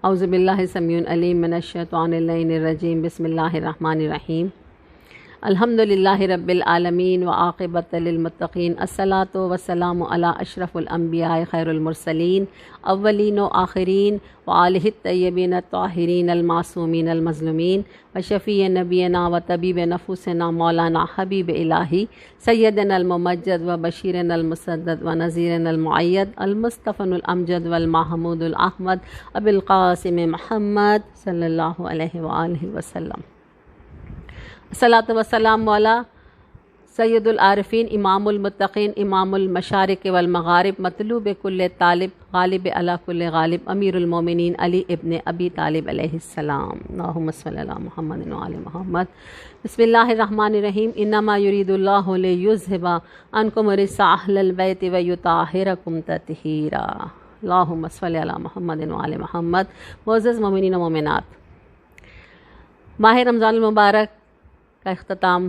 اعوذ باللہ السمیع العلیم من الشیطان اللعین الرجیم بسم اللہ الرحمن الرحیم الحمد للہ رب العالمین وعاقبۃ للمتقین الصلاۃ والسلام علی اشرف الانبیاء خیر المرسلین اولین و آخرین وآلہ الطیبین الطاہرین المعصومین المظلومین وشفیع نبینا و طبیب نفوسنا مولانا حبیب الہی سیدنا الممجد و بشیرنا المسدد و نذیرنا المعید المصطفى الامجد والمحمود الاحمد ابو القاسم محمد صلی اللہ علیہ وآلہ وسلم۔ الصلاۃ والسلام علی سید العارفین امام المتقین امام المشارق والمغارب مطلوب کل طالب غالب علی کل غالب امیر المومنین علی ابن ابی طالب علیہ السلام۔ اللہم صلی علی محمد وعلی محمد۔ بسم اللہ الرحمن الرحیم۔ انما یرید اللہ لیذھب عنکم الرجس اہل البیت ویطہرکم تطہیرا۔ اللہم صلی علی محمد وعلی محمد۔ معزز مومنین و مومنات، ماہ رمضان المبارک کا اختتام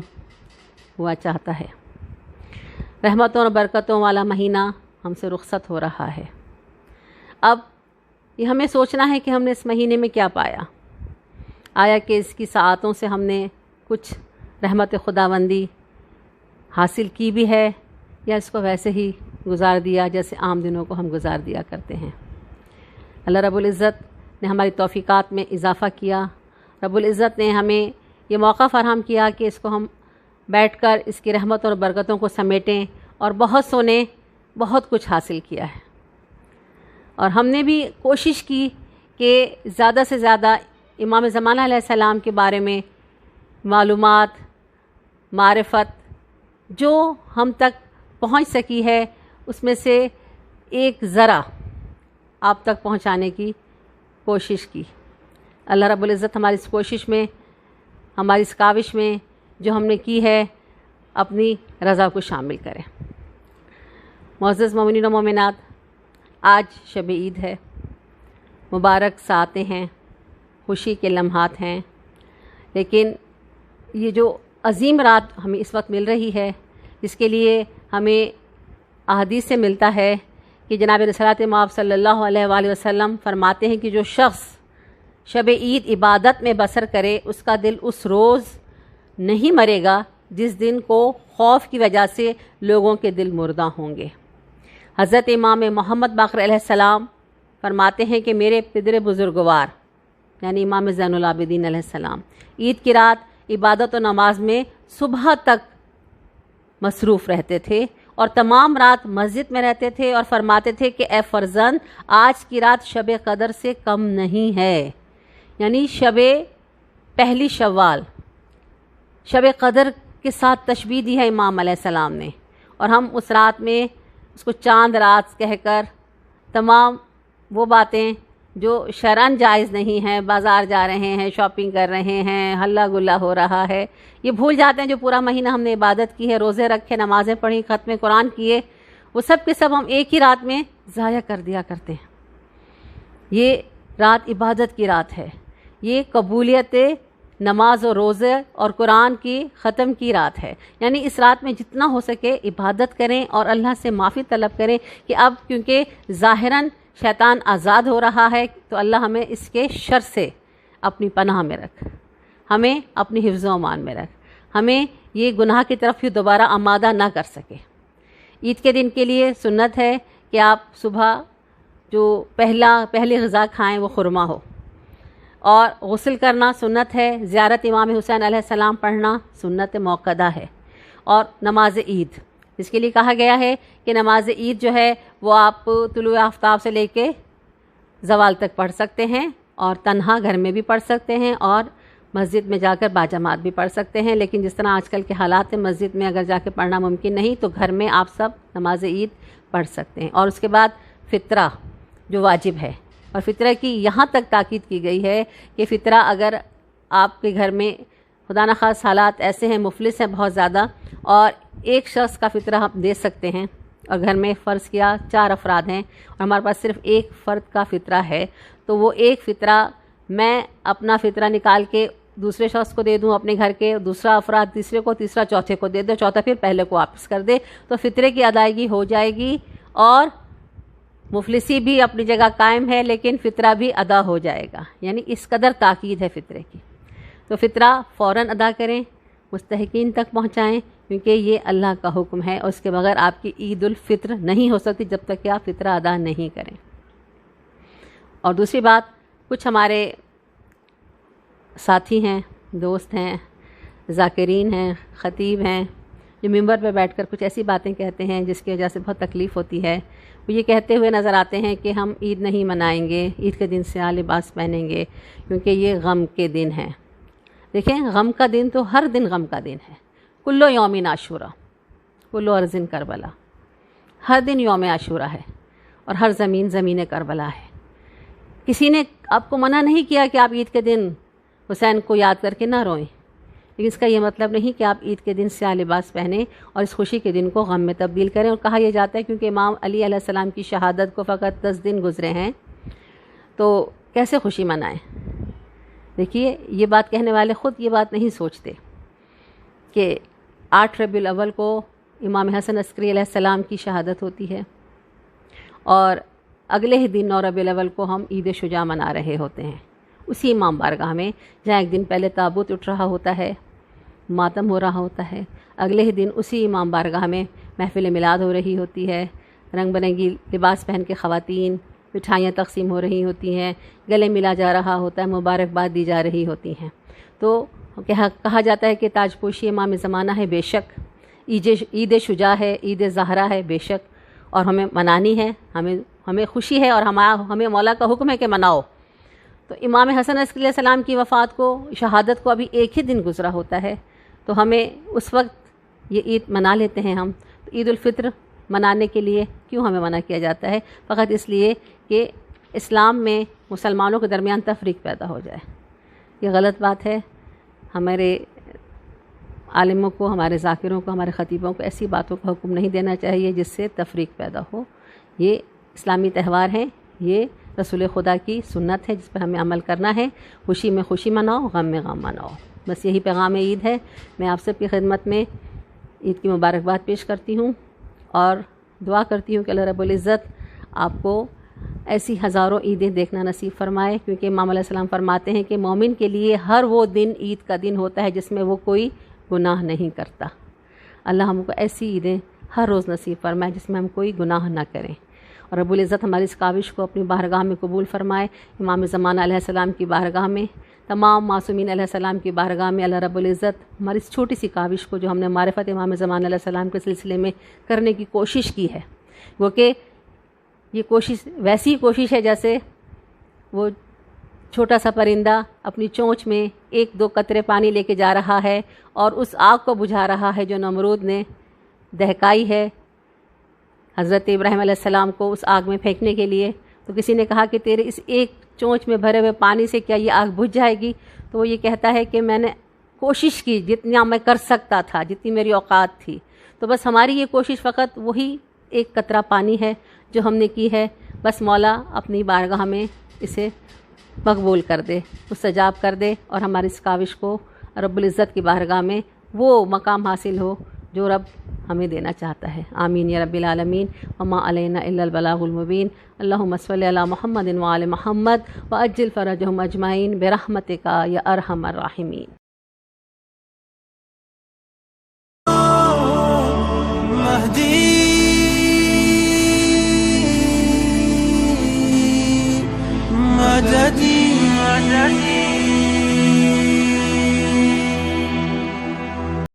ہوا چاہتا ہے۔ رحمتوں اور برکتوں والا مہینہ ہم سے رخصت ہو رہا ہے۔ اب یہ ہمیں سوچنا ہے کہ ہم نے اس مہینے میں کیا پایا۔ آیا کہ اس کی ساعتوں سے ہم نے کچھ رحمت خداوندی حاصل کی بھی ہے، یا اس کو ویسے ہی گزار دیا جیسے عام دنوں کو ہم گزار دیا کرتے ہیں۔ اللہ رب العزت نے ہماری توفیقات میں اضافہ کیا۔ رب العزت نے ہمیں یہ موقع فراہم کیا کہ اس کو ہم بیٹھ کر اس کی رحمت اور برکتوں کو سمیٹیں، اور بہت سونے بہت کچھ حاصل کیا ہے۔ اور ہم نے بھی کوشش کی کہ زیادہ سے زیادہ امام زمانہ علیہ السلام کے بارے میں معلومات، معرفت جو ہم تک پہنچ سکی ہے اس میں سے ایک ذرا آپ تک پہنچانے کی کوشش کی۔ اللہ رب العزت ہماری اس کوشش میں، ہماری اس کاوش میں جو ہم نے کی ہے، اپنی رضا کو شامل کریں۔ معزز مومنین و مومنات، آج شب عید ہے، مبارک ساعتیں ہیں، خوشی کے لمحات ہیں، لیکن یہ جو عظیم رات ہمیں اس وقت مل رہی ہے، جس کے لیے ہمیں احادیث سے ملتا ہے کہ جناب رسالت مآب صلی اللہ علیہ وآلہ وسلم فرماتے ہیں کہ جو شخص شب عید عبادت میں بسر کرے، اس کا دل اس روز نہیں مرے گا جس دن کو خوف کی وجہ سے لوگوں کے دل مردہ ہوں گے۔ حضرت امام محمد باقر علیہ السلام فرماتے ہیں کہ میرے پدر بزرگوار یعنی امام زین العابدین علیہ السلام عید کی رات عبادت و نماز میں صبح تک مصروف رہتے تھے، اور تمام رات مسجد میں رہتے تھے، اور فرماتے تھے کہ اے فرزند، آج کی رات شب قدر سے کم نہیں ہے، یعنی شب پہلی شوال، شب قدر کے ساتھ تشبیہ دی ہے امام علیہ السلام نے۔ اور ہم اس رات میں اس کو چاند رات کہہ کر تمام وہ باتیں جو شرعاً جائز نہیں ہیں، بازار جا رہے ہیں، شاپنگ کر رہے ہیں، ہلا گلا ہو رہا ہے، یہ بھول جاتے ہیں جو پورا مہینہ ہم نے عبادت کی ہے، روزے رکھے، نمازیں پڑھی، ختم قرآن کیے، وہ سب کے سب ہم ایک ہی رات میں ضائع کر دیا کرتے ہیں۔ یہ رات عبادت کی رات ہے، یہ قبولیت نماز و روزے اور قرآن کی ختم کی رات ہے، یعنی اس رات میں جتنا ہو سکے عبادت کریں اور اللہ سے معافی طلب کریں کہ اب کیونکہ ظاہراً شیطان آزاد ہو رہا ہے، تو اللہ ہمیں اس کے شر سے اپنی پناہ میں رکھ، ہمیں اپنی حفظ و امان میں رکھ، ہمیں یہ گناہ کی طرف ہی دوبارہ آمادہ نہ کر سکے۔ عید کے دن کے لیے سنت ہے کہ آپ صبح جو پہلی غذا کھائیں وہ خرما ہو، اور غسل کرنا سنت ہے، زیارت امام حسین علیہ السلام پڑھنا سنت موقدہ ہے، اور نماز عید اس کے لیے کہا گیا ہے کہ نماز عید جو ہے وہ آپ طلوع آفتاب سے لے کے زوال تک پڑھ سکتے ہیں، اور تنہا گھر میں بھی پڑھ سکتے ہیں، اور مسجد میں جا کر باجماعت بھی پڑھ سکتے ہیں، لیکن جس طرح آج کل کے حالات ہیں مسجد میں اگر جا کے پڑھنا ممکن نہیں، تو گھر میں آپ سب نماز عید پڑھ سکتے ہیں۔ اور اس کے بعد فطرہ جو واجب ہے، اور فطرہ کی یہاں تک تاکید کی گئی ہے کہ فطرہ اگر آپ کے گھر میں خدا نخواست حالات ایسے ہیں، مفلس ہیں بہت زیادہ، اور ایک شخص کا فطرہ ہم دے سکتے ہیں، اور گھر میں فرض کیا 4 افراد ہیں اور ہمارے پاس صرف ایک فرد کا فطرہ ہے، تو وہ ایک فطرہ میں اپنا فطرہ نکال کے دوسرے شخص کو دے دوں اپنے گھر کے، دوسرا افراد تیسرے کو، تیسرا چوتھے کو دے دے، چوتھا پھر پہلے کو واپس کر دے، تو فطرے کی ادائیگی ہو جائے گی، اور مفلسی بھی اپنی جگہ قائم ہے لیکن فطرہ بھی ادا ہو جائے گا، یعنی اس قدر تاکید ہے فطرے کی. تو فطرہ فوراً ادا کریں، مستحقین تک پہنچائیں، کیونکہ یہ اللہ کا حکم ہے اور اس کے بغیر آپ کی عید الفطر نہیں ہو سکتی جب تک کہ آپ فطرہ ادا نہیں کریں. اور دوسری بات، کچھ ہمارے ساتھی ہیں، دوست ہیں، ذاکرین ہیں، خطیب ہیں، جو ممبر پہ بیٹھ کر کچھ ایسی باتیں کہتے ہیں جس کی وجہ سے بہت تکلیف ہوتی ہے. وہ یہ کہتے ہوئے نظر آتے ہیں کہ ہم عید نہیں منائیں گے، عید کے دن سیاہ لباس پہنیں گے کیونکہ یہ غم کے دن ہیں. دیکھیں، غم کا دن تو ہر دن غم کا دن ہے. کلو یوم عاشورہ، کلو ارض کربلا، ہر دن یوم عاشورہ ہے اور ہر زمین زمین کربلا ہے. کسی نے آپ کو منع نہیں کیا کہ آپ عید کے دن حسین کو یاد کر کے نہ روئیں، لیکن اس کا یہ مطلب نہیں کہ آپ عید کے دن سیاہ لباس پہنیں اور اس خوشی کے دن کو غم میں تبدیل کریں. اور کہا یہ جاتا ہے کیونکہ امام علی علیہ السلام کی شہادت کو فقط 10 دن گزرے ہیں، تو کیسے خوشی منائیں؟ دیکھیے، یہ بات کہنے والے خود یہ بات نہیں سوچتے کہ 8 ربیع الاول کو امام حسن عسکری علیہ السلام کی شہادت ہوتی ہے اور اگلے ہی دن 9 ربیع الاول کو ہم عید شجاع منا رہے ہوتے ہیں اسی امام بارگاہ میں، جہاں ایک دن پہلے تابوت اٹھ رہا ہوتا ہے، ماتم ہو رہا ہوتا ہے. اگلے ہی دن اسی امام بارگاہ میں محفل میلاد ہو رہی ہوتی ہے، رنگ برنگی لباس پہن کے خواتین مٹھائیاں تقسیم ہو رہی ہوتی ہیں، گلے ملا جا رہا ہوتا ہے، مبارکباد دی جا رہی ہوتی ہیں. تو کہا جاتا ہے کہ تاج پوشی امام زمانہ ہے، بے شک عید شجاع ہے، عید زہرا ہے، بے شک، اور ہمیں منانی ہے، ہمیں خوشی ہے اور ہمیں مولا کا حکم ہے کہ مناؤ. تو امام حسن عسکری علیہ السلام کی وفات کو، شہادت کو ابھی ایک ہی دن گزرا ہوتا ہے، تو ہمیں اس وقت یہ عید منا لیتے ہیں ہم. تو عید الفطر منانے کے لیے کیوں ہمیں منع کیا جاتا ہے؟ فقط اس لیے کہ اسلام میں مسلمانوں کے درمیان تفریق پیدا ہو جائے. یہ غلط بات ہے. ہمارے عالموں کو، ہمارے ذاکروں کو، ہمارے خطیبوں کو ایسی باتوں کا حکم نہیں دینا چاہیے جس سے تفریق پیدا ہو. یہ اسلامی تہوار ہیں، یہ رسول خدا کی سنت ہے جس پر ہمیں عمل کرنا ہے. خوشی میں خوشی مناؤ، غم میں غم مناؤ. بس یہی پیغام عید ہے. میں آپ سب کی خدمت میں عید کی مبارکباد پیش کرتی ہوں اور دعا کرتی ہوں کہ اللہ رب العزت آپ کو ایسی ہزاروں عیدیں دیکھنا نصیب فرمائے، کیونکہ امام علیہ السلام فرماتے ہیں کہ مومن کے لیے ہر وہ دن عید کا دن ہوتا ہے جس میں وہ کوئی گناہ نہیں کرتا. اللہ ہم کو ایسی عیدیں ہر روز نصیب فرمائے جس میں ہم کوئی گناہ نہ کریں، اور رب العزت ہماری اس کاوش کو اپنی بارگاہ میں قبول فرمائے. امام زمانہ علیہ السلام کی بارگاہ میں، تمام معصومین علیہ السلام کی بارگاہ میں اللہ رب العزت ہماری اس چھوٹی سی کاوش کو جو ہم نے معرفت امام زمانہ علیہ السلام کے سلسلے میں کرنے کی کوشش کی ہے، وہ کہ یہ کوشش ویسی کوشش ہے جیسے وہ چھوٹا سا پرندہ اپنی چونچ میں 1-2 قطرے پانی لے کے جا رہا ہے اور اس آگ کو بجھا رہا ہے جو نمرود نے دہکائی ہے حضرت ابراہیم علیہ السلام کو اس آگ میں پھینکنے کے لیے. تو کسی نے کہا کہ تیرے اس ایک چونچ میں بھرے ہوئے پانی سے کیا یہ آگ بجھ جائے گی؟ تو وہ یہ کہتا ہے کہ میں نے کوشش کی جتنا میں کر سکتا تھا، جتنی میری اوقات تھی. تو بس ہماری یہ کوشش فقط وہی 1 قطرہ پانی ہے جو ہم نے کی ہے. بس مولا اپنی بارگاہ میں اسے مقبول کر دے، مستجاب کر دے، اور ہماری اس کاوش کو رب العزت کی بارگاہ میں وہ مقام حاصل ہو جو رب ہمیں دینا چاہتا ہے. آمین یا رب العالمین. وما علینا الا البلاغ المبین. اللہم صلی علی محمد وآل محمد وعجل فرجہم اجمعین برحمتک یا ارحم الراحمین. مہدی مددی